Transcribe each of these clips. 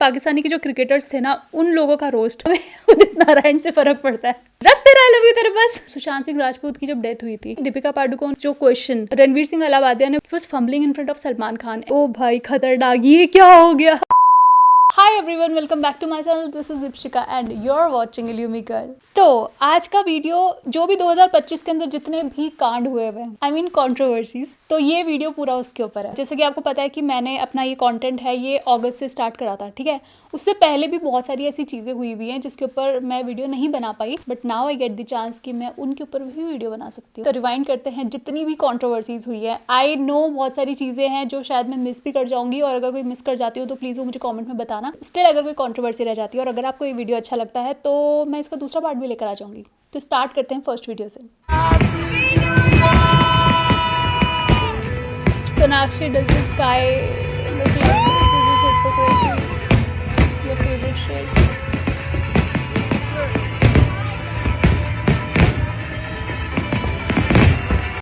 पाकिस्तानी के जो क्रिकेटर्स थे ना, उन लोगों का रोस्ट हमें उदित नारायण से फर्क पड़ता है। रख तेरा आई लव यू तेरे पास। सुशांत सिंह राजपूत की जब डेथ हुई थी, दीपिका पादुकोण जो क्वेश्चन रणवीर सिंह अलाहाबादिया ने was fumbling in front of Salman Khan, ओ भाई खतरनाक, ये क्या हो गया। Hi everyone, welcome back to my channel. This is Deepika and you are watching Illumi girl. तो आज का वीडियो जो भी 2025 के अंदर जितने भी कांड हुए हुए हैं, आई मीन कंट्रोवर्सीज, तो ये वीडियो पूरा उसके ऊपर है। जैसे कि आपको पता है कि मैंने अपना ये कंटेंट है ये अगस्त से स्टार्ट करा था, ठीक है। उससे पहले भी बहुत सारी ऐसी चीज़ें हुई हुई हैं जिसके ऊपर मैं वीडियो नहीं बना पाई, but now I get the chance कि मैं उनके ऊपर भी वीडियो बना सकती हूँ। तो रिवाइंड करते हैं जितनी भी कंट्रोवर्सीज हुई है। आई नो बहुत सारी चीज़ें हैं जो शायद मैं मिस भी कर जाऊंगी, और अगर कोई मिस कर जाती हो तो प्लीज़ वो मुझे कॉमेंट में बताना। स्टिल अगर कोई कंट्रोवर्सी रह जाती है और अगर आपको ये वीडियो अच्छा लगता है तो मैं इसका दूसरा पार्ट भी लेकर आ जाऊंगी। तो स्टार्ट करते हैं फर्स्ट वीडियो से। Sonakshi, does the sky look like this? Is this hypocrisy? Your favorite shade?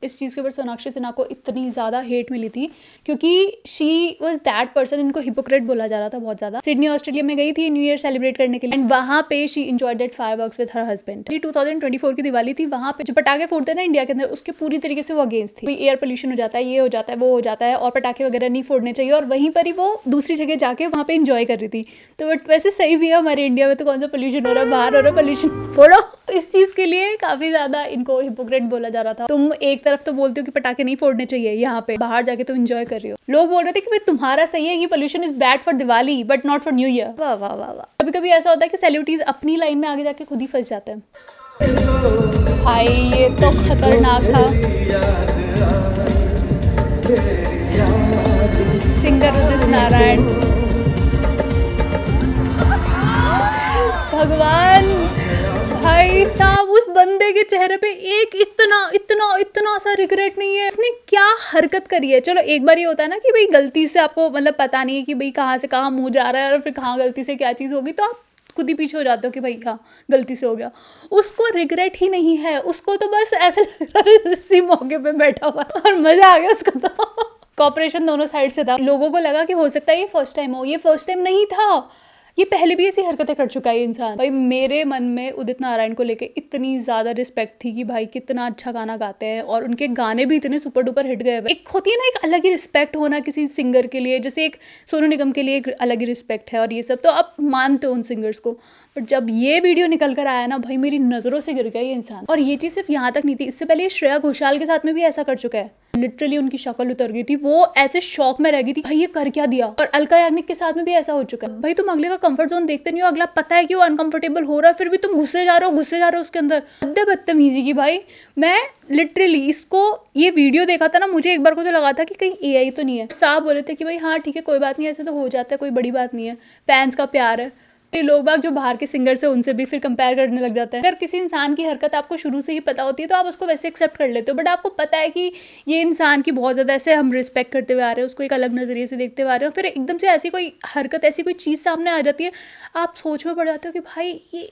इस चीज़ के ऊपर सोनाक्षी सिन्हा को इतनी ज़्यादा हेट मिली थी क्योंकि शी वॉज दैट पर्सन, इनको हिपोक्रेट बोला जा रहा था बहुत ज़्यादा। सिडनी ऑस्ट्रेलिया में गई थी न्यू ईयर सेलिब्रेट करने के लिए, एंड वहाँ पे she enjoyed that fireworks with her husband. 2024 की दिवाली थी, वहाँ पे जो पटाखे फूटते हैं ना इंडिया के अंदर, उसके पूरी तरीके से वो अगेंस्ट थी। एयर पोल्यूशन हो जाता है, ये हो जाता है, वो हो जाता है, और पटाखे वगैरह नहीं फोड़ने चाहिए, और वहीं पर ही वो दूसरी जगह जाके वहाँ पे इंजॉय कर रही थी। तो बट वैसे सही भी है, हमारे इंडिया में तो कौन सा पोल्यूशन हो रहा है, बाहर हो रहा है पोल्यूशन, फोड़ो। इस चीज़ के लिए काफ़ी ज़्यादा इनको हिपोक्रेट बोला जा रहा था। तुम एक तरफ तो बोलते हो कि पटाखे नहीं फोड़ने चाहिए, यहाँ पे बाहर जाके तुम एंजॉय कर रही हो। लोग बोल रहे थे कि भाई तुम्हारा सही है, ये pollution is bad for Diwali but not for new year. वाह वाह वाह वाह। कभी कभी ऐसा होता है कि सेलिब्रिटीज अपनी लाइन में आगे जाके खुद ही फंस जाते हैं। भाई ये तो खतरनाक था। सिंगर उदित नारायण, भगवान भाई साहब, उस बंदे के चेहरे पे एक इतना इतना इतना सा रिग्रेट नहीं है। उसने क्या हरकत करी है। चलो एक बार ये होता है ना कि भाई गलती से आपको मतलब पता नहीं है कि भाई कहाँ से कहाँ मुंह जा रहा है और फिर कहाँ गलती से क्या चीज़ होगी, तो आप खुद ही पीछे हो जाते हो कि भाई हाँ गलती से हो गया। उसको रिग्रेट ही नहीं है, उसको तो बस ऐसे लग रहा है इसी मौके पे बैठा हुआ और मजा आ गया उसको। तो कॉपरेशन दोनों साइड से था। लोगों को लगा कि हो सकता है ये फर्स्ट टाइम हो, ये फर्स्ट टाइम नहीं था, ये पहले भी ऐसी हरकतें कर चुका है इंसान। भाई मेरे मन में उदित नारायण को लेके इतनी ज़्यादा रिस्पेक्ट थी कि भाई कितना अच्छा गाना गाते हैं, और उनके गाने भी इतने सुपर डुपर हिट गए हुए। एक होती है ना एक अलग ही रिस्पेक्ट होना किसी सिंगर के लिए, जैसे एक सोनू निगम के लिए एक अलग ही रिस्पेक्ट है, और ये सब तो आप मानते हो उन सिंगर्स को। बट जब ये वीडियो निकल कर आया ना भाई, मेरी नज़रों से गिर गया ये इंसान। और ये चीज़ सिर्फ यहाँ तक नहीं थी, इससे पहले श्रेया घोषाल के साथ में भी ऐसा कर चुका है। लिटरली उनकी शक्ल उतर गई थी, वो ऐसे शॉक में रह गई थी भाई ये कर क्या दिया। और अलका याग्निक के साथ में भी ऐसा हो चुका है। भाई तुम अगले का कंफर्ट जोन देखते नहीं हो, अगला पता है कि वो अनकंफर्टेबल हो रहा है, फिर भी तुम घुसे जा रहे हो उसके अंदर। बदतमीजी की भाई। मैं लिटरली इसको ये वीडियो देखा था ना, मुझे एक बार को तो लगा था कि कहीं एआई तो नहीं है। साफ बोले थे कि भाई हाँ ठीक है कोई बात नहीं, ऐसे तो हो जाता है, कोई बड़ी बात नहीं है, फैंस का प्यार है। लोग बाग जो बाहर के सिंगर्स है उनसे भी फिर कंपेयर करने लग जाते हैं। अगर किसी इंसान की हरकत आपको शुरू से ही पता होती है तो आप उसको वैसे एक्सेप्ट कर लेते हो, बट आपको पता है कि ये इंसान की बहुत ज़्यादा ऐसे हम रिस्पेक्ट करते हुए आ रहे हैं, उसको एक अलग नज़रिए से देखते हुए आ रहे हैं, फिर एकदम से ऐसी कोई हरकत, ऐसी कोई चीज़ सामने आ जाती है, आप सोच में पड़ जाते हो कि भाई ये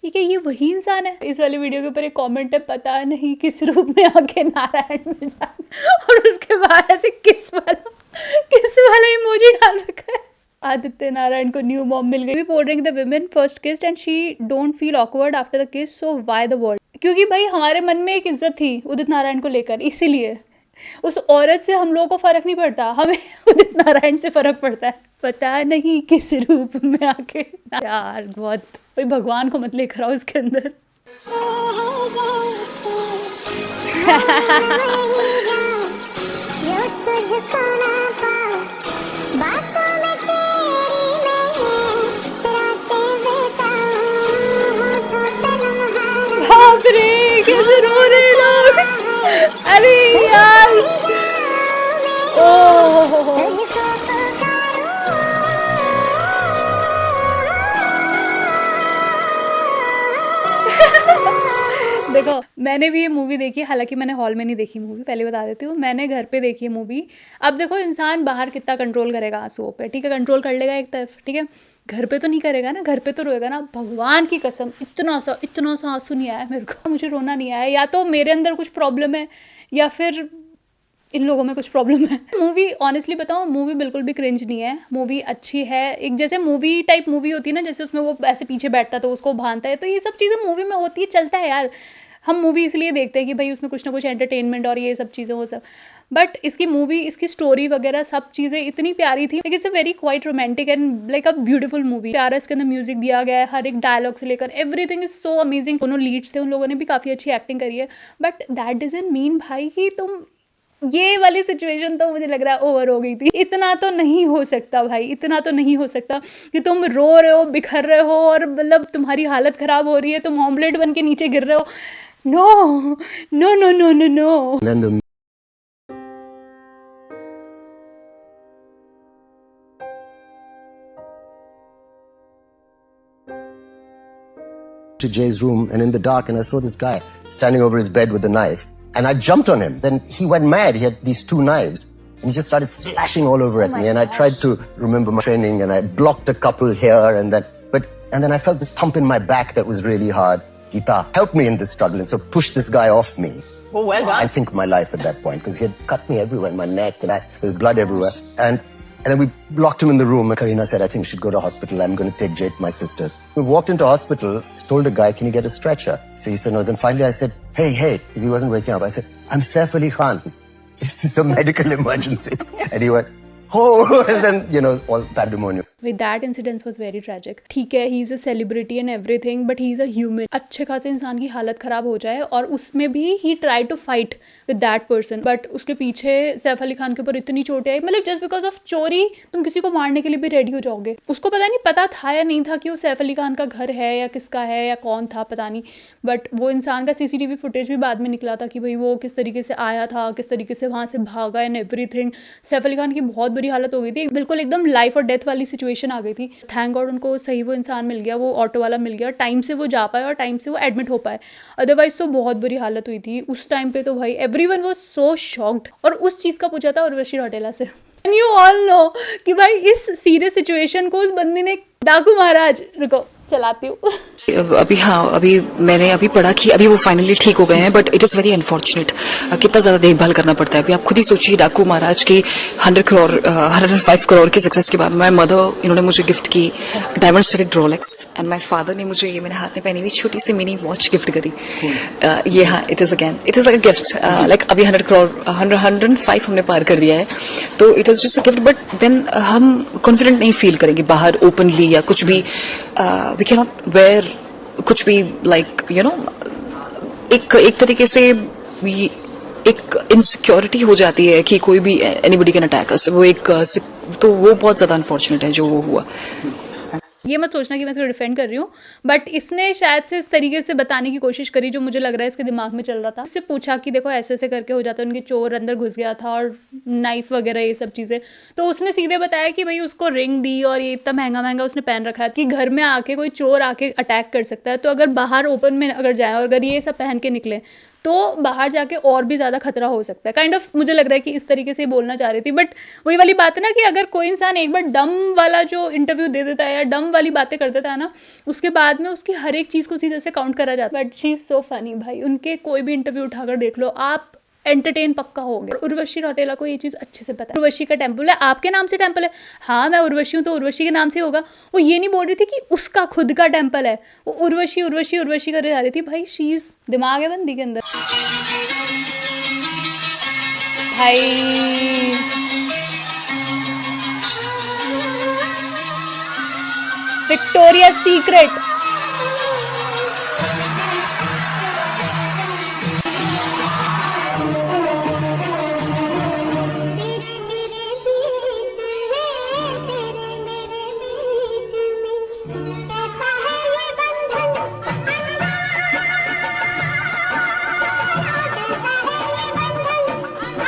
क्या ये वही इंसान है। इस वाली वीडियो के ऊपर एक कमेंट है, पता नहीं किस रूप में आके नारायण में जाए, और उसके बाद ऐसे किस वाला इमोजी डाल रखा है। आदित्य नारायण को न्यू मॉम मिल गई। बोल रहे हैं the women first kissed and she don't feel awkward after the किस, सो व्हाई द वर्ल्ड। क्योंकि भाई हमारे मन में एक इज्जत थी उदित नारायण को लेकर, इसीलिए उस औरत से हम लोगों को फर्क नहीं पड़ता, हमें उदित नारायण से फर्क पड़ता है। पता नहीं किस रूप में आके। यार बहुत भाई, भगवान को मत लेकर आओ इसके अंदर। बाप रे कैसे रो रहे लोग। अरे यार ओह देखो मैंने भी ये मूवी देखी, हालांकि मैंने हॉल में नहीं देखी मूवी, पहले बता देती हूँ, मैंने घर पे देखी है मूवी। अब देखो इंसान बाहर कितना कंट्रोल करेगा आंसुओं पे, ठीक है कंट्रोल कर लेगा एक तरफ, ठीक है घर पे तो नहीं करेगा ना, घर पे तो रोएगा ना। भगवान की कसम इतना सा आंसू नहीं आया मेरे को, मुझे रोना नहीं आया। या तो मेरे अंदर कुछ प्रॉब्लम है या फिर इन लोगों में कुछ प्रॉब्लम है। मूवी ऑनेस्टली बताऊँ, मूवी बिल्कुल भी क्रिंज नहीं है, मूवी अच्छी है। एक जैसे मूवी टाइप मूवी होती है ना, जैसे उसमें वो ऐसे पीछे बैठता है तो उसको भानता है, तो ये सब चीज़ें मूवी में होती है, चलता है यार। हम मूवी इसलिए देखते हैं कि भाई उसमें कुछ ना कुछ एंटरटेनमेंट और ये सब चीज़ें वो सब, बट इसकी मूवी, इसकी स्टोरी वगैरह सब चीज़ें इतनी प्यारी थी। Like it's a very quite romantic and like a beautiful movie. प्यारा इसके अंदर म्यूजिक दिया गया है, हर एक डायलॉग से लेकर एवरीथिंग इज सो अमेजिंग। दोनों लीड्स थे, उन लोगों ने भी काफ़ी अच्छी एक्टिंग करी है, बट दैट डजंट मीन भाई कि तुम, ये वाली सिचुएशन तो मुझे लग रहा है ओवर हो गई थी। इतना तो नहीं हो सकता भाई, इतना तो नहीं हो सकता कि तुम रो रहे हो, बिखर रहे हो और मतलब तुम्हारी हालत ख़राब हो रही है, तुम ऑमलेट बन के नीचे गिर रहे हो। No no no no no no. to Jay's room and in the dark, and I saw this guy standing over his bed with a knife, and I jumped on him. Then he went mad. He had these two knives and he just started slashing all over at me. And I tried to remember my training and I blocked a couple here and then, and then I felt this thump in my back that was really hard. Geeta, help me in this struggle, and so pushed this guy off me. Oh, well done. I think of my life at that point because he had cut me everywhere, my neck, and there was blood everywhere. And then we locked him in the room, and Karina said, I think you should go to hospital. I'm going to take Jay to my sister's. We walked into hospital, told a guy, can you get a stretcher? So he said, no. Then finally I said, hey, because he wasn't waking up. I said, I'm Saif Ali Khan. It's a medical emergency. And he went, oh, and then, you know, all pandemonium. With that incident was very tragic. ठीक है, he is a celebrity and everything, but he is a human. अच्छे खासे इंसान की हालत ख़राब हो जाए और उसमें भी he tried to fight with that person, but उसके पीछे सैफ अली खान के ऊपर इतनी चोटें आई, मतलब just because of चोरी तुम किसी को मारने के लिए भी रेडी हो जाओगे। उसको पता नहीं, पता था या नहीं था कि वो सैफ अली खान का घर है या किसका है या कौन था, पता नहीं, बट वो इंसान का CCTV फुटेज भी बाद में निकला था कि भाई वो किस तरीके से आया था, किस तरीके से वहाँ से भागा एंड एवरीथिंग। सैफ अली खान की बहुत बुरी हालत हो गई थी, बिल्कुल एकदम लाइफ और डेथ वाली सिचुएशन आ गई थी। थैंक गॉड उनको सही वो इंसान मिल गया, वो ऑटो वाला मिल गया, टाइम से वो जा पाए और टाइम से वो एडमिट हो पाए, अदरवाइज तो बहुत बुरी हालत हुई थी उस टाइम पे। तो भाई एवरीवन वाज सो शॉक्ड। और उस चीज़ का पूछा था उर्वशी रौटेला से, एंड यू ऑल नो कि भाई इस सीरियस सिचुएशन को उस बंदी ने, डाकू महाराज, रुको चलाती हूँ। अभी मैंने अभी पढ़ा कि अभी वो फाइनली ठीक हो गए हैं, but it is very unfortunate. कितना ज़्यादा देखभाल करना पड़ता है। अभी आप खुद ही सोचिए, डाकू महाराज की 105 करोड़ की सक्सेस के बाद माई मदर, इन्होंने मुझे गिफ्ट की diamond studded Rolex, and my father ने मुझे ये मेरे हाथ में पहनी हुई छोटी सी मिनी वॉच गिफ्ट करी। ये हाँ, it is like a gift. Like अभी 105 हमने पार कर दिया है, तो it is just a gift. But then हम कॉन्फिडेंट नहीं फील करेंगे बाहर ओपनली या कुछ भी। वी कैन नॉट वेयर कुछ भी, लाइक यू नो, एक तरीके से एक इनसिक्योरिटी हो जाती है कि कोई भी एनीबडी कैन अटैक अस। वो एक तो वो बहुत ज़्यादा अनफॉर्चुनेट है जो वो हुआ। ये मत सोचना कि मैं इसको डिफेंड कर रही हूँ, बट इसने शायद से इस तरीके से बताने की कोशिश करी जो मुझे लग रहा है इसके दिमाग में चल रहा था। इससे पूछा कि देखो ऐसे ऐसे करके हो जाता है, उनके चोर अंदर घुस गया था और नाइफ वगैरह ये सब चीज़ें, तो उसने सीधे बताया कि भाई उसको रिंग दी और ये इतना महंगा महंगा उसने पहन रखा है कि घर में आके कोई चोर आके अटैक कर सकता है, तो अगर बाहर ओपन में अगर जाए और अगर ये सब पहन के निकले तो बाहर जाके और भी ज़्यादा खतरा हो सकता है। काइंड ऑफ मुझे लग रहा है कि इस तरीके से बोलना चाह रही थी, बट वही वाली बात है ना कि अगर कोई इंसान एक बार डम वाला जो इंटरव्यू दे देता है या डम वाली बातें कर देता है ना, उसके बाद में उसकी हर एक चीज़ को सीधे से काउंट करा जाता है। But she is so funny भाई, उनके कोई भी इंटरव्यू उठाकर देख लो आप, एंटरटेन पक्का हो गया। उर्वशी रौटेला को ये चीज़ अच्छे से पता है। उर्वशी का टेम्पल है, आपके नाम से टेम्पल है, हाँ मैं उर्वशी हूँ तो उर्वशी के नाम से होगा। वो ये नहीं बोल रही थी कि उसका खुद का टेम्पल है, वो उर्वशी उर्वशी उर्वशी कर जा रही थी। भाई शीज़ दिमाग है बंदी के अंदर भाई। विक्टोरिया सीक्रेट,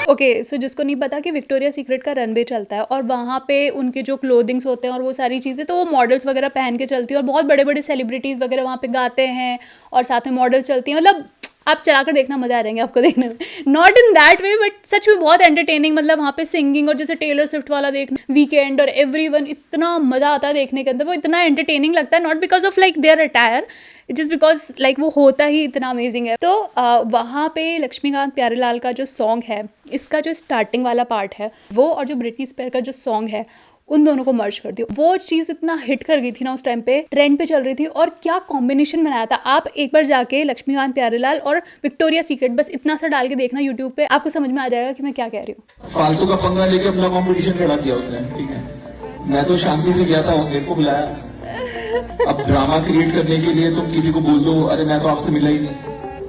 ओके सो जिसको नहीं पता कि विक्टोरिया सीक्रेट का रनवे चलता है और वहाँ पे उनके जो क्लोथिंग्स होते हैं और वो सारी चीज़ें, तो वो मॉडल्स वगैरह पहन के चलती है और बहुत बड़े बड़े सेलिब्रिटीज़ वगैरह वहाँ पे गाते हैं और साथ में मॉडल चलती हैं। मतलब आप चलाकर देखना, मजा आ जाएंगे आपको देखने में। Not in that way but सच में बहुत एंटरटेनिंग, मतलब वहाँ पे सिंगिंग और जैसे टेलर स्विफ्ट वाला देखना, वीकेंड और एवरीवन, इतना मजा आता है देखने के अंदर, वो इतना एंटरटेनिंग लगता है, not because of like their attire, it is because like वो होता ही इतना अमेजिंग है। तो वहाँ पे लक्ष्मीकांत प्यारेलाल का जो सॉन्ग है, इसका जो स्टार्टिंग वाला पार्ट है वो, और जो ब्रिटनी स्पीयर का जो सॉन्ग है, उन दोनों को मर्ज कर दिया। वो चीज़ इतना हिट कर गई थी ना उस टाइम पे, ट्रेंड पे चल रही थी, और क्या कॉम्बिनेशन बनाया था। आप एक बार जाके लक्ष्मीकांत प्यारेलाल और विक्टोरिया सीक्रेट बस इतना सा डाल के देखना यूट्यूब पे, आपको समझ में आ जाएगा कि मैं क्या कह रही हूँ। फालतू का पंगा लेके अपना कंपटीशन खड़ा किया उसने, ठीक है। मैं तो शांति से गया था, मेरे को बुलाया। अब ड्रामा क्रिएट करने के लिए तुम किसी को बोल दो, अरे मैं तो आपसे मिला ही नहीं,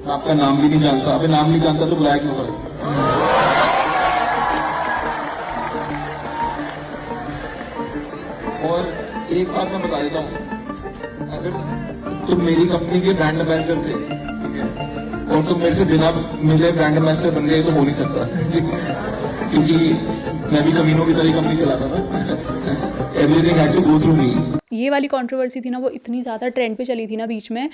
मैं आपका नाम भी नहीं जानता। अबे नाम नहीं जानता तो बुलाया क्यों कर? और एक बात मैं बता देता हूँ, अगर तुम मेरी कंपनी के ब्रांड एम्बेसडर थे, ठीक है, और तुम मेरे से बिना मिले ब्रांड एम्बेसडर बन गए तो हो नहीं सकता, ठीक है? क्योंकि मैं भी कमीनों की तरह कंपनी चलाता था। Everything had to go through me. ये वाली कंट्रोवर्सी थी ना, वो इतनी ज़्यादा ट्रेंड पे चली थी ना बीच में,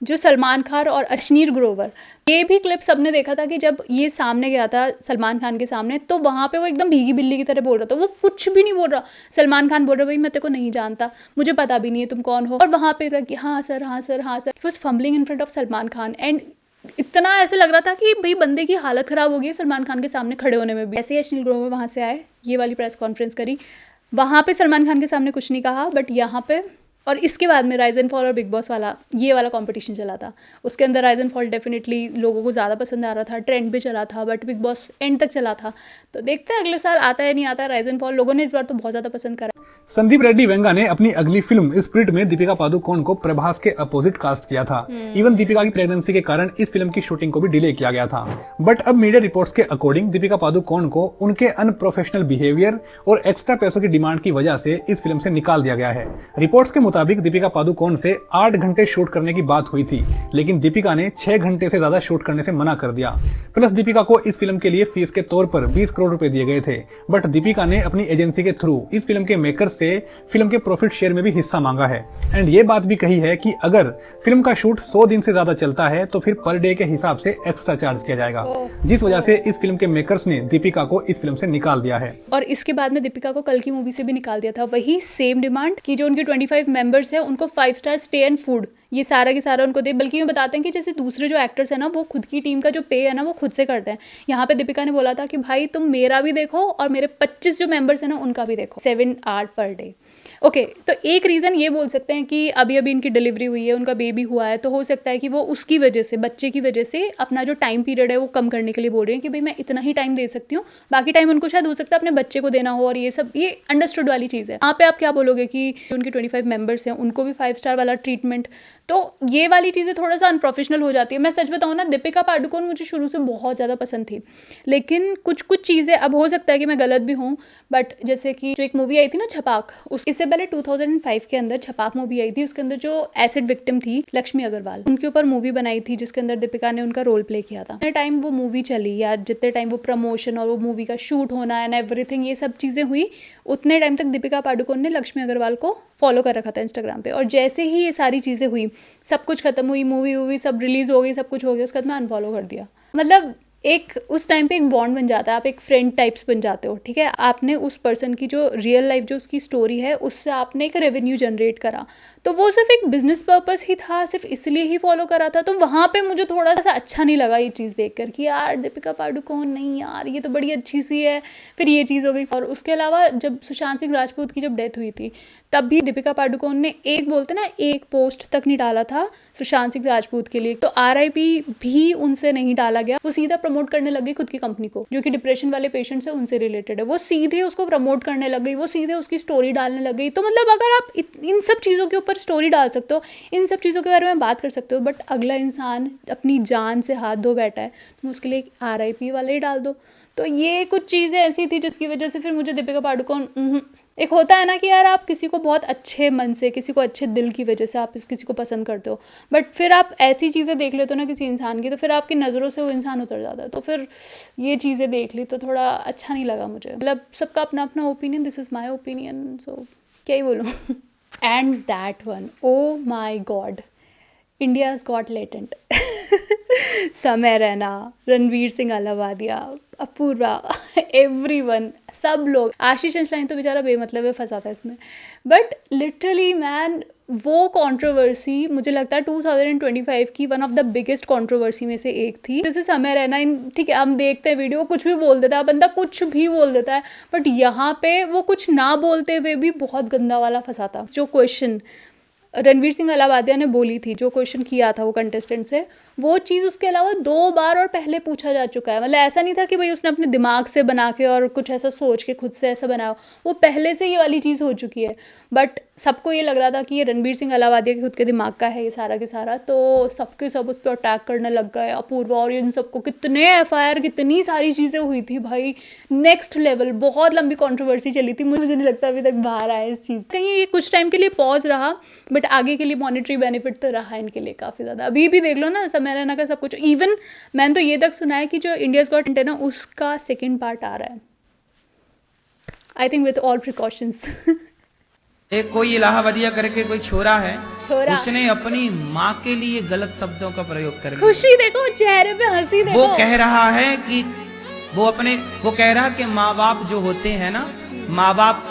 जो सलमान खान और अश्नीर ग्रोवर, ये भी क्लिप सबने देखा था कि जब ये सामने गया था सलमान खान के सामने, तो वहाँ पे वो एकदम भीगी बिल्ली की तरह बोल रहा था, वो कुछ भी नहीं बोल रहा। सलमान खान बोल रहा, भाई मैं तेरे को नहीं जानता, मुझे पता भी नहीं है तुम कौन हो, और वहाँ पे था कि हाँ सर, हाँ सर, हाँ sir. He was fumbling in front of Salman Khan, and इतना ऐसे लग रहा था कि भाई बंदे की हालत ख़राब हो गई है सलमान खान के सामने खड़े होने में भी। ऐसे ही अश्नीर ग्रोवर वहाँ से आए, ये वाली प्रेस कॉन्फ्रेंस करी, वहाँ पे सलमान खान के सामने कुछ नहीं कहा, बट यहाँ पे, और इसके बाद में राइज एंड फॉल और बिग बॉस वाला ये वाला कंपटीशन चला था, उसके अंदर राइज एंड फॉल डेफिनेटली लोगों को ज़्यादा पसंद आ रहा था, ट्रेंड पे चला था, बट बिग बॉस एंड तक चला था। तो देखते हैं अगले साल आता है नहीं आता राइज एंड फॉल, लोगों ने इस बार तो बहुत ज़्यादा पसंद करा। संदीप रेड्डी वेंगा ने अपनी अगली फिल्म स्पिरिट में दीपिका पादुकोण को प्रभास के अपोजिट कास्ट किया था। इवन दीपिका की प्रेगनेंसी के कारण इस फिल्म की शूटिंग को भी डिले किया गया था। बट अब मीडिया रिपोर्ट्स के अकॉर्डिंग दीपिका पादुकोण को उनके अनप्रोफेशनल बिहेवियर और एक्स्ट्रा पैसों की डिमांड की वजह से इस फिल्म से निकाल दिया गया है। रिपोर्ट्स के मुताबिक दीपिका पादुकोण से 8 घंटे शूट करने की बात हुई थी, लेकिन दीपिका ने 6 घंटे से ज्यादा शूट करने से मना कर दिया। प्लस दीपिका को इस फिल्म के लिए फीस के तौर पर 20 करोड़ रुपए दिए गए थे, बट दीपिका ने अपनी एजेंसी के थ्रू इस फिल्म के मेकर्स से फिल्म के प्रॉफिट शेयर में भी हिस्सा मांगा है। एंड ये बात भी कही है कि अगर फिल्म का शूट 100 दिन से ज्यादा चलता है तो फिर पर डे के हिसाब से एक्स्ट्रा चार्ज किया जाएगा, जिस वजह से इस फिल्म के मेकर्स ने दीपिका को इस फिल्म से निकाल दिया है। और इसके बाद में दीपिका को कल की मूवी से भी निकाल दिया था, वही सेम डिमांड कि जो उनके 25 मेंबर्स हैं उनको 5 स्टार स्टे एंड फूड, ये सारा के सारा उनको दे। बल्कि ये बताते हैं कि जैसे दूसरे जो एक्टर्स हैं ना, वो खुद की टीम का जो पे है ना वो खुद से करते हैं। यहाँ पे दीपिका ने बोला था कि भाई तुम मेरा भी देखो और मेरे 25 जो मेंबर्स हैं ना उनका भी देखो, 7 आवर पर डे। ओके, तो एक रीज़न ये बोल सकते हैं कि अभी अभी इनकी डिलीवरी हुई है, उनका बेबी हुआ है, तो हो सकता है कि वो उसकी वजह से, बच्चे की वजह से अपना जो टाइम पीरियड है वो कम करने के लिए बोल रहे हैं कि भाई मैं इतना ही टाइम दे सकती हूँ, बाकी टाइम उनको शायद हो सकता है अपने बच्चे को देना हो, और ये सब ये अंडरस्टूड वाली चीज़ है। यहाँ पे आप क्या बोलोगे कि उनके 25 मेंबर्स हैं उनको भी 5 स्टार वाला ट्रीटमेंट, तो ये वाली चीज़ें थोड़ा सा अनप्रोफेशनल हो जाती है। मैं सच बताऊँ ना, दीपिका पादुकोण मुझे शुरू से बहुत ज़्यादा पसंद थी, लेकिन कुछ चीज़ें, अब हो सकता है कि मैं गलत भी हूँ, बट जैसे कि जो एक मूवी आई थी ना छपाक, इससे पहले 2005 के अंदर छपाक मूवी आई थी, उसके अंदर जो एसिड विक्टिम थी लक्ष्मी अग्रवाल, उनके ऊपर मूवी बनाई थी जिसके अंदर दीपिका ने उनका रोल प्ले किया था। जितने टाइम वो मूवी चली या जितने टाइम वो प्रमोशन और वो मूवी का शूट होना एंड एवरीथिंग, ये सब चीज़ें हुई, उतने टाइम तक दीपिका पादुकोण ने लक्ष्मी अग्रवाल को फॉलो कर रखा था इंस्टाग्राम पे। और जैसे ही ये सारी चीज़ें हुई, सब कुछ खत्म हुई, मूवी सब रिलीज़ हो गई, सब कुछ हो गया, उसके बाद मैं अनफॉलो कर दिया। मतलब एक उस टाइम पे एक बॉन्ड बन जाता है, आप एक फ्रेंड टाइप्स बन जाते हो, ठीक है। आपने उस पर्सन की जो रियल लाइफ जो उसकी स्टोरी है उससे आपने एक रेवेन्यू जनरेट करा, तो वो सिर्फ एक बिजनेस पर्पस ही था, सिर्फ इसलिए ही फॉलो करा था। तो वहाँ पे मुझे थोड़ा सा अच्छा नहीं लगा ये चीज़ देखकर कि यार दीपिका पादुकोण नहीं यार, ये तो बड़ी अच्छी सी है, फिर ये चीज़ हो गई। और उसके अलावा जब सुशांत सिंह राजपूत की जब डेथ हुई थी, तब भी दीपिका पादुकोण ने एक पोस्ट तक नहीं डाला था सुशांत सिंह राजपूत के लिए, तो RIP भी उनसे नहीं डाला गया। वो सीधा प्रमोट करने लग गई खुद की कंपनी को, जो कि डिप्रेशन वाले पेशेंट्स है उनसे रिलेटेड है, वो सीधे उसको प्रमोट करने लग गई, वो सीधे उसकी स्टोरी डालने लग गई। तो मतलब अगर आप इन सब चीज़ों के ऊपर स्टोरी डाल सकते हो, इन सब चीज़ों के बारे में बात कर सकते हो, बट अगला इंसान अपनी जान से हाथ धो बैठा है, तो उसके लिए RIP वाला ही डाल दो। तो ये कुछ चीज़ें ऐसी थी जिसकी वजह से फिर मुझे दीपिका पादुकोण, एक होता है ना कि यार आप किसी को बहुत अच्छे मन से, किसी को अच्छे दिल की वजह से आप किसी को पसंद करते हो, बट फिर आप ऐसी चीज़ें देख लेते हो ना किसी इंसान की, तो फिर आपकी नज़रों से वो इंसान उतर जाता है। तो फिर ये चीज़ें देख ली तो थोड़ा अच्छा नहीं लगा मुझे। मतलब सबका अपना अपना opinion, this is my opinion, so क्या ही बोलूँ। And that one, oh my god, India's Got Latent. Samay Raina, Ranveer Singh Allahbadia, Apoorva, everyone, सब लोग। आशीष अंशलानी तो बेचारा बेमतलब है, फंसा था इसमें। बट लिटरली मैन, वो कंट्रोवर्सी मुझे लगता है 2025 की one of the biggest controversy में से एक थी। जैसे समय रहना, ठीक है हम देखते हैं वीडियो, कुछ भी बोल देता है बंदा, कुछ भी बोल देता है, बट यहाँ पे वो कुछ ना बोलते हुए भी बहुत गंदा वाला फंसा था। जो क्वेश्चन रणवीर सिंह अलावादिया ने बोली थी, जो क्वेश्चन किया था वो कंटेस्टेंट से, वो चीज़ उसके अलावा 2 बार और पहले पूछा जा चुका है। मतलब ऐसा नहीं था कि भाई उसने अपने दिमाग से बना के और कुछ ऐसा सोच के खुद से ऐसा बनाया, वो पहले से ये वाली चीज़ हो चुकी है। बट सबको ये लग रहा था कि ये रणवीर सिंह अलावादिया के खुद के दिमाग का है ये सारा के सारा, तो सबके सब उस पर अटैक करने लग गए। अपूर्वा और इन सबको कितने FIR, कितनी सारी चीज़ें हुई थी भाई, नेक्स्ट लेवल। बहुत लंबी कंट्रोवर्सी चली थी, मुझे नहीं लगता अभी तक बाहर आया इस चीज़। कहीं ये कुछ टाइम के लिए पॉज रहा, बट आगे के लिए मॉनेटरी बेनिफिट तो रहा इनके लिए काफ़ी ज़्यादा। अभी भी देख लो ना, समय रहना का सब कुछ। इवन मैंने तो ये तक सुना है कि जो इंडियाज़ गॉट टैलेंट है ना, उसका 2nd पार्ट आ रहा है, I think with all precautions. एक कोई इलाहाबादिया करके कोई छोरा है, छोरा, उसने अपनी माँ के लिए गलत शब्दों का प्रयोग कर लिया। खुशी देखो चेहरे पे, हंसी देखो। वो कह रहा है कि वो कह रहा कि माँ बाप जो होते हैं ना, माँ बाप,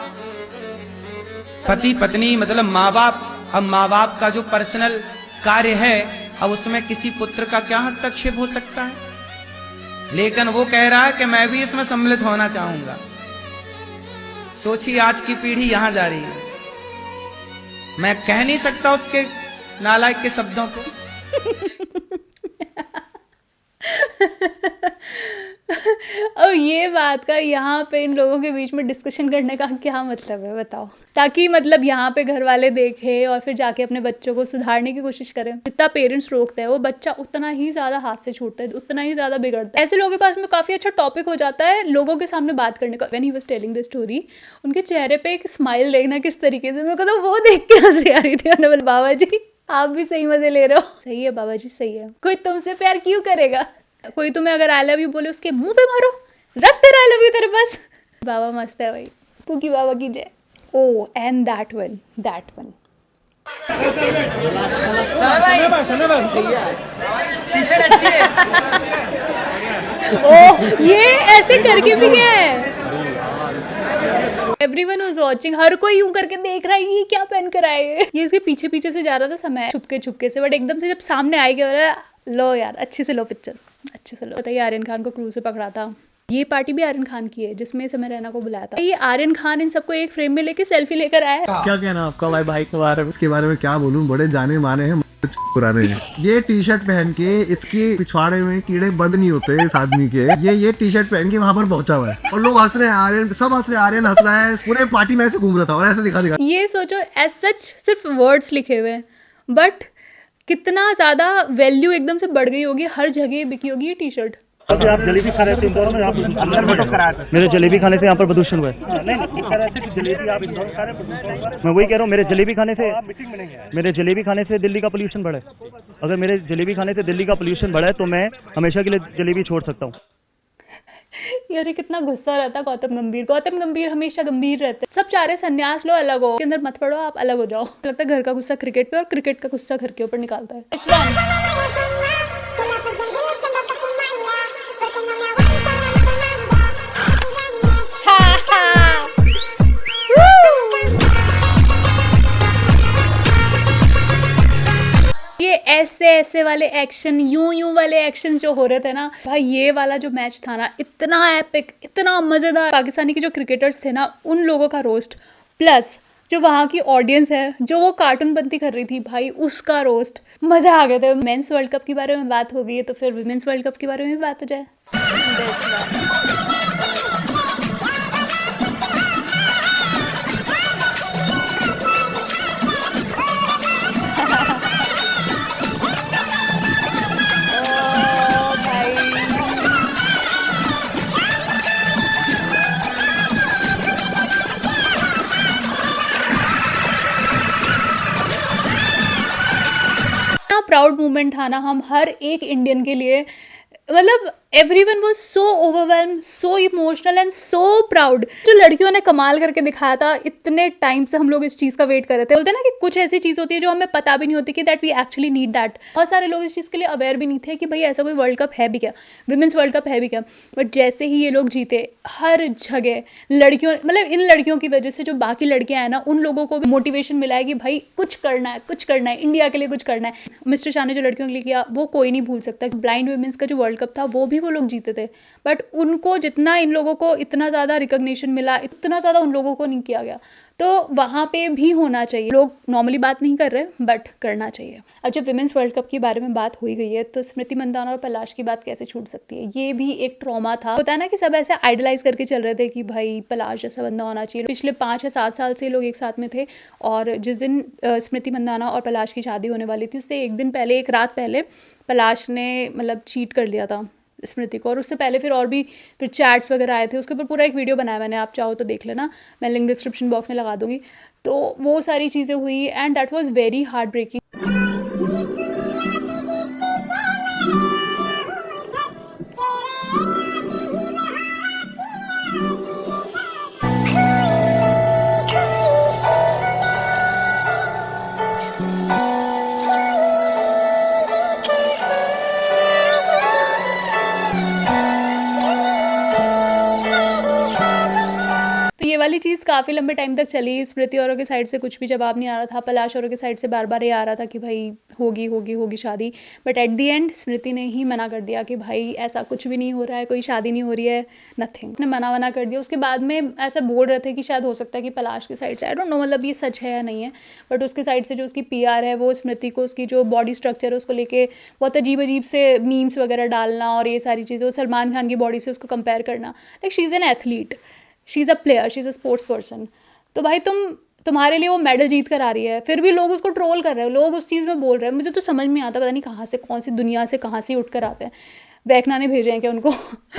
पति पत्नी, मतलब माँ बाप, अब माँ बाप का जो पर्सनल कार्य है, अब उसमें किसी पुत्र का क्या हस्तक्षेप हो सकता है। लेकिन वो कह रहा है कि मैं भी इसमें सम्मिलित होना चाहूंगा। सोचिए आज की पीढ़ी यहां जा रही है। मैं कह नहीं सकता उसके नालायक के शब्दों को। अब ये बात का यहाँ पे इन लोगों के बीच में डिस्कशन करने का क्या मतलब है बताओ? ताकि मतलब यहाँ पे घर वाले देखें और फिर जाके अपने बच्चों को सुधारने की कोशिश करें। जितना पेरेंट्स रोकते हैं वो बच्चा उतना ही ज़्यादा हाथ से छूटता है, उतना ही ज़्यादा बिगड़ता है। ऐसे लोगों के पास में काफ़ी अच्छा टॉपिक हो जाता है लोगों के सामने बात करने का। When he was telling the story, उनके चेहरे पे एक स्माइल देखना किस तरीके से, मेरे को तो वो देख के हंसी आ रही थी। मैंने बोला बाबा जी आप भी सही मजे ले रहे हो। सही है बाबा जी, सही है। कोई तुमसे प्यार क्यों करेगा? कोई तुम्हें अगर आई लव यू बोले उसके मुंह पे मारो, रख तेरा आई लव यू तेरे पास। बाबा मस्त है भाई, तू की बाबा की जय। ओ एंड दैट वन ओ ये ऐसे करके भी गया है। Everyone was watching, हर कोई यूं करके देख रहा है ये क्या पहन कर आए हैं। ये इसके पीछे पीछे से जा रहा था समय, छुपके से, बट एकदम से जब सामने आई गया, लो यार अच्छे से लो पिक्चर, अच्छे से लो। बताइए आर्यन खान को क्रू से पकड़ा था। ये पार्टी भी आर्यन खान की है जिसमें समय रैना को बुलाया था। ये आर्यन खान इन सबको एक फ्रेम में लेके सेल्फी लेकर आया। क्या कहना आपका भाई भाई के बारे में? इसके बारे में क्या बोलूं, बड़े जाने माने हैं, पुराने हैं। ये टी-शर्ट पहन के इसके पिछवाड़े में कीड़े बंद नहीं होते इस आदमी के। ये टी-शर्ट पहन के वहां पर पहुंचा हुआ है और लोग हंस रहे हैं, आर्यन सब हंस रहे हैं, आर्यन हंस रहा है। पूरे पार्टी में ऐसे घूम रहा था और ऐसे दिखा। ये सोचो एज सच सिर्फ वर्ड्स लिखे हुए हैं, बट कितना ज्यादा वैल्यू एकदम से बढ़ गई होगी, हर जगह बिकी होगी ये टी-शर्ट। अभी आप जलेबी खा रहे थे इंदौर में, आप अंदर में कराया था। मेरे जलेबी खाने से यहाँ पर प्रदूषण हुआ है। नहीं इस तरह से जलेबी आप इंदौर खा रहे हैं, मैं वही कह रहा हूँ। मेरे जलेबी खाने से मीटिंग में नहीं है, मेरे जलेबी खाने से दिल्ली का पोल्यूशन बढ़े। अगर मेरे जलेबी खाने से दिल्ली का पोल्यूशन बढ़े तो मैं हमेशा के लिए जलेबी छोड़ सकता हूँ। यार ये कितना गुस्सा रहता गौतम गंभीर हमेशा गंभीर रहते। सब चाह रहे संन्यास लो, अलग हो, के अंदर मत पड़ो, आप अलग हो जाओ। लगता है घर का गुस्सा क्रिकेट पे और क्रिकेट का गुस्सा घर के ऊपर निकालता है। ये ऐसे वाले एक्शन, यूं वाले एक्शन जो हो रहे थे ना भाई, ये वाला जो मैच था ना, इतना एपिक, इतना मजेदार। पाकिस्तानी के जो क्रिकेटर्स थे ना, उन लोगों का रोस्ट, प्लस जो वहाँ की ऑडियंस है जो वो कार्टून बनती कर रही थी भाई, उसका रोस्ट, मजा आ गए थे। मेंस वर्ल्ड कप के बारे में बात हो गई है तो फिर विमेंस वर्ल्ड कप के बारे में भी बात हो जाए। प्राउड मोमेंट था ना हम हर एक इंडियन के लिए। मतलब Everyone was so overwhelmed, so emotional and so proud. जो लड़कियों ने कमाल करके दिखाया था, इतने टाइम से हम लोग इस चीज़ का वेट कर रहे थे। बोलते हैं ना कि कुछ ऐसी चीज़ होती है जो हमें पता भी नहीं होती कि that we actually need that. बहुत सारे लोग इस चीज़ के लिए अवेयर भी नहीं थे कि भाई ऐसा कोई वर्ल्ड कप है भी क्या, विमेंस वर्ल्ड कप है भी क्या। बट जैसे ही ये लोग जीते, हर जगह लड़कियों, मतलब इन लड़कियों की वजह से जो बाकी लड़कियां हैं ना, उन लोगों को भी मोटिवेशन मिला है कि भाई कुछ करना है, कुछ करना है, इंडिया के लिए कुछ करना है। मिस्टर शाह ने जो लड़कियों के लिए किया वो कोई नहीं भूल सकता। ब्लाइंड वुमेन्स का जो वर्ल्ड कप था वो भी वो लोग जीते थे, बट उनको जितना इन लोगों को इतना ज़्यादा रिकॉग्निशन मिला, इतना ज़्यादा उन लोगों को नहीं किया गया। तो वहाँ पे भी होना चाहिए। लोग नॉर्मली बात नहीं कर रहे, बट करना चाहिए। अब जब विमेंस वर्ल्ड कप के बारे में बात हो ही गई है, तो स्मृति मंदाना और पलाश की बात कैसे छूट सकती है। ये भी एक ट्रॉमा था। होता है ना कि सब ऐसे आइडलाइज करके चल रहे थे कि भाई पलाश जैसा बंदा होना चाहिए। पिछले 5 या 7 साल से लोग एक साथ में थे, और जिस दिन स्मृति मंदाना और पलाश की शादी होने वाली थी, उससे एक दिन पहले, एक रात पहले पलाश ने मतलब चीट कर लिया था स्मृति को। और उससे पहले फिर और भी फिर चैट्स वगैरह आए थे, उसके ऊपर पूरा एक वीडियो बनाया मैंने, आप चाहो तो देख लेना, मैं लिंक डिस्क्रिप्शन बॉक्स में लगा दूंगी। तो वो सारी चीज़ें हुई and that was very heartbreaking. ये वाली चीज़ काफ़ी लंबे टाइम तक चली। स्मृति औरों के साइड से कुछ भी जवाब नहीं आ रहा था, पलाश औरों के साइड से बार बार ये आ रहा था कि भाई होगी होगी होगी शादी। बट एट दी एंड स्मृति ने ही मना कर दिया कि भाई ऐसा कुछ भी नहीं हो रहा है, कोई शादी नहीं हो रही है, नथिंग। उसने मना कर दिया। उसके बाद में ऐसा बोल रहे थे कि शायद हो सकता है कि पलाश के साइड से, आई डोंट नो मतलब ये सच है या नहीं है, बट उसके साइड से जो उसकी PR है वो स्मृति को उसकी जो बॉडी स्ट्रक्चर है उसको लेके बहुत अजीब से मीम्स वगैरह डालना और ये सारी चीज़ें, वो सलमान खान की बॉडी से उसको कंपेयर करना। Like she is an athlete, she is a player, she is a sports person. तो भाई तुम्हारे लिए वो मेडल जीत कर आ रही है, फिर भी लोग उसको ट्रोल कर रहे हैं, लोग उस चीज़ में बोल रहे हैं। मुझे तो समझ में आता, पता नहीं कहाँ से, कौन सी दुनिया से, कहाँ से उठ कर आते हैं। वैकना ने भेजे हैं क्या उनको?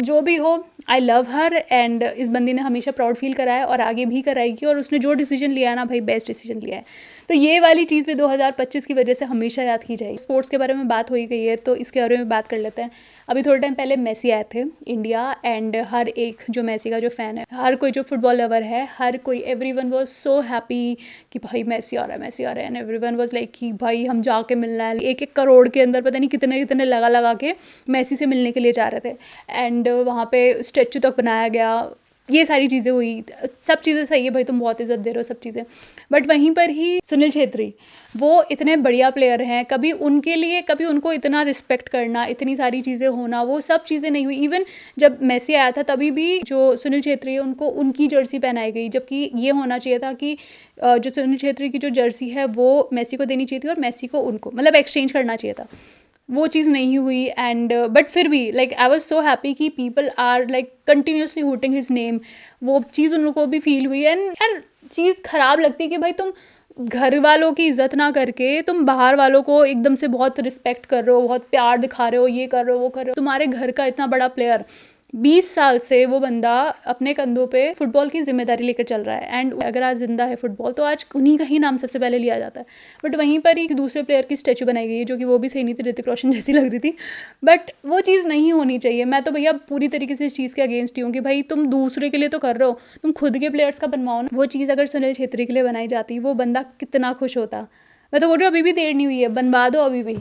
जो भी हो, आई लव हर एंड इस बंदी ने हमेशा प्राउड फील करा है और आगे भी कराएगी, और उसने जो डिसीजन लिया है ना भाई, बेस्ट डिसीजन लिया है। तो ये वाली चीज़ भी 2025 की वजह से हमेशा याद की जाएगी। स्पोर्ट्स के बारे में बात हो ही गई है, तो इसके बारे में बात कर लेते हैं। अभी थोड़े टाइम पहले मेसी आए थे इंडिया, एंड हर एक जो मेसी का जो फ़ैन है, हर कोई जो फुटबॉल लवर है, हर कोई, एवरीवन वाज सो हैप्पी कि भाई मेसी आ रहा है, मेसी आ रहा है। एंड एवरीवन वाज लाइक कि भाई हम जाके मिलना है। 1-1 करोड़ के अंदर पता नहीं कितने लगा के मेसी से मिलने के लिए जा रहे थे, एंड वहाँ पे स्टैचू तक बनाया गया। ये सारी चीज़ें हुई, सब चीज़ें सही है भाई, तुम बहुत इज्जत दे रहे हो, सब चीज़ें। बट वहीं पर ही सुनील छेत्री, वो इतने बढ़िया प्लेयर हैं, कभी उनके लिए, कभी उनको इतना रिस्पेक्ट करना, इतनी सारी चीज़ें होना, वो सब चीज़ें नहीं हुई। इवन जब मेसी आया था तभी भी जो सुनील छेत्री है उनको उनकी जर्सी पहनाई गई, जबकि ये होना चाहिए था कि जो सुनील छेत्री की जो जर्सी है वो मेसी को देनी चाहिए थी और मेसी को उनको, मतलब एक्सचेंज करना चाहिए था। वो चीज़ नहीं हुई। एंड बट फिर भी like I was so happy कि people are like continuously hooting his name. वो चीज़ उन लोगों को भी फील हुई। एंड यार चीज़ ख़राब लगती है कि भाई तुम घर वालों की इज्जत ना करके तुम बाहर वालों को एकदम से बहुत रिस्पेक्ट कर रहे हो, बहुत प्यार दिखा रहे हो, ये कर रहे हो, वो कर रहे हो। तुम्हारे घर का इतना बड़ा प्लेयर, 20 साल से वो बंदा अपने कंधों पे फुटबॉल की जिम्मेदारी लेकर चल रहा है। एंड अगर आज जिंदा है फुटबॉल तो आज उन्हीं का ही नाम सबसे पहले लिया जाता है। बट वहीं पर ही दूसरे प्लेयर की स्टैचू बनाई गई है, जो कि वो भी सही नहीं थी, ऋतिक रोशन जैसी लग रही थी। बट वो चीज़ नहीं होनी चाहिए। मैं तो भैया पूरी तरीके से इस चीज़ के अगेंस्ट ही हूँ कि भाई तुम दूसरे के लिए तो कर रहे हो, तुम खुद के प्लेयर्स का बनवाओ ना। वो चीज़ अगर सुनील छेत्री के लिए बनाई जाती, वो बंदा कितना खुश होता। मैं तो बोल रही हूँ अभी भी देर नहीं हुई है, बनवा दो अभी भी।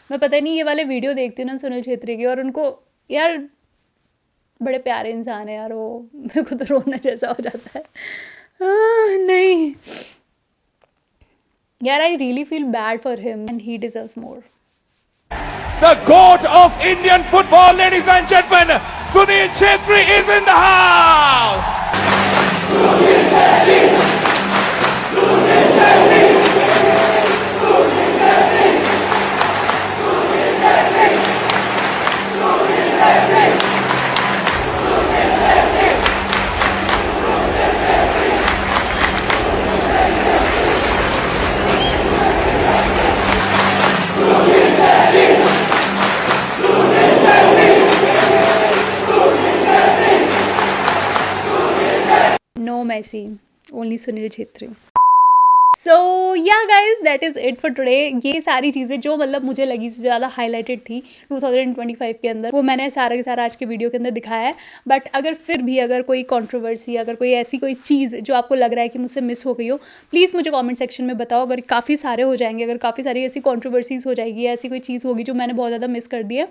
मैं पता नहीं ये वाले वीडियो देखती हूँ ना सुनील छेत्री की, और उनको यार बड़े प्यारे इंसान है यार वो। मेरे को तो रोना जैसा हो जाता है। नहीं यार, I really feel bad for him and he deserves more. The GOAT of Indian football, ladies and gentlemen, Sunil Chhetri is in the house. Sunil Chhetri, Sunil Chhetri, Sunil Chhetri, Sunil Chhetri, Sunil Chhetri, Sunil Chhetri, I C, only Sunil Chhetri. So yeah guys, that is it for today. ये सारी चीज़ें जो मतलब मुझे लगी ज़्यादा highlighted थी 2025 के अंदर, वो मैंने सारा के सारा आज के वीडियो के अंदर दिखाया है। बट अगर फिर भी अगर कोई कंट्रोवर्सी, अगर कोई ऐसी कोई चीज़ जो आपको लग रहा है कि मुझसे मिस हो गई हो, प्लीज़ मुझे कमेंट सेक्शन में बताओ। अगर काफ़ी सारे हो जाएंगे, अगर काफ़ी सारी ऐसी कंट्रोवर्सीज हो जाएगी, ऐसी कोई चीज़ होगी जो मैंने बहुत ज़्यादा मिस कर दी है,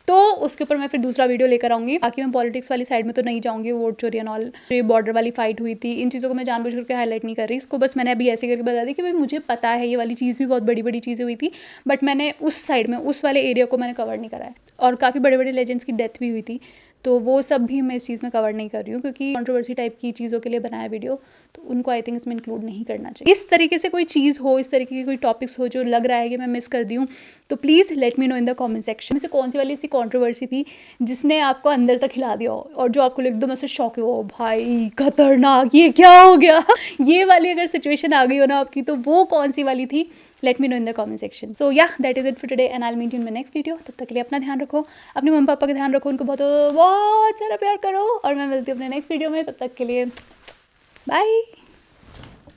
तो उसके ऊपर मैं फिर दूसरा वीडियो लेकर आऊँगी। बाकी मैं पॉलिटिक्स वाली साइड में तो नहीं जाऊँगी, वोट चोरी एंड ऑल, ये बॉर्डर वाली फाइट हुई थी, इन चीज़ों को मैं जानबूझ करके हाईलाइट नहीं कर रही। इसको बस मैंने अभी ऐसे करके बता दी कि भाई मुझे पता है ये वाली चीज़ भी बहुत बड़ी बड़ी चीज़ें हुई थी, बट मैंने उस साइड में, उस वाले एरिया को मैंने कवर नहीं करा है। और काफ़ी बड़े बड़े लेजेंड्स की डेथ भी हुई थी, तो वो सब भी मैं इस चीज़ में कवर नहीं कर रही हूँ, क्योंकि कंट्रोवर्सी टाइप की चीज़ों के लिए बनाया वीडियो, तो उनको आई थिंक इसमें इंक्लूड नहीं करना चाहिए। इस तरीके से कोई चीज़ हो, इस तरीके की कोई टॉपिक्स हो जो लग रहा है कि मैं मिस कर दी हूँ, तो please let me know in the comment section में से कौन सी वाली ऐसी कंट्रोवर्सी थी जिसने आपको अंदर तक हिला दिया हो और जो आपको एकदम ऐसे शॉक हो, भाई खतरनाक, ये क्या हो गया ये वाली अगर सिचुएशन आ गई हो ना आपकी, तो वो कौन सी वाली थी, let me know in the comment section. So yeah, that is it for today and I will meet you in my next video. तब तक के लिए अपना ध्यान रखो, अपने मम्मी पापा का ध्यान रखो, उनको बहुत बहुत सारा प्यार करो, और मैं मिलती हूँ अपने नेक्स्ट वीडियो में। तब तक के लिए बाय।